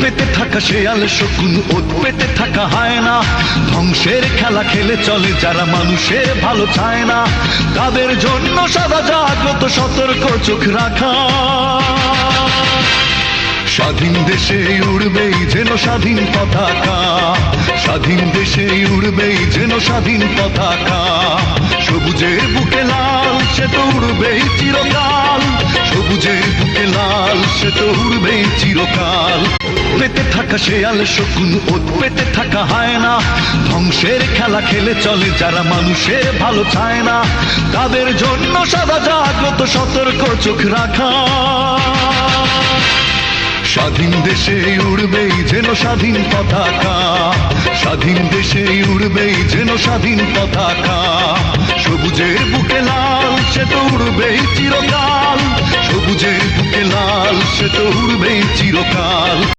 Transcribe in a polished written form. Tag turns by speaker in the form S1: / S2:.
S1: পেতে থাকা শেয়াল শকুন, ওত পেতে থাকা হায়না, ধ্বংসের খেলা খেলে চলে যারা মানুষের ভালো চায় না, তাদের জন্য সদা জাগ্রত সতর্ক চোখ রাখা। স্বাধীন দেশে উড়বেই যেন স্বাধীন পতাকা, স্বাধীন দেশে উড়বেই যেন স্বাধীন পতাকা। সবুজের বুকে লাল সে তো উড়বেই চিরকাল, সবুজের বুকে লাল সে তো উড়বেই চিরকাল। পেতে থাকা শেয়াল শকুন, ওত পেতে থাকা হায়না, ধ্বংসের খেলা খেলে চলে যারা মানুষের ভালো চায় না, তাদের জন্য সদা জাগ্রত সতর্ক চোখ রাখা। স্বাধীন দেশে উড়বেই যেন স্বাধীন পতাকা, স্বাধীন দেশে উড়বেই যেন স্বাধীন পতাকা। সবুজের বুকে লাল সে তো উড়বেই চিরকাল, সবুজের বুকে লাল সে তো উড়বেই চিরকাল।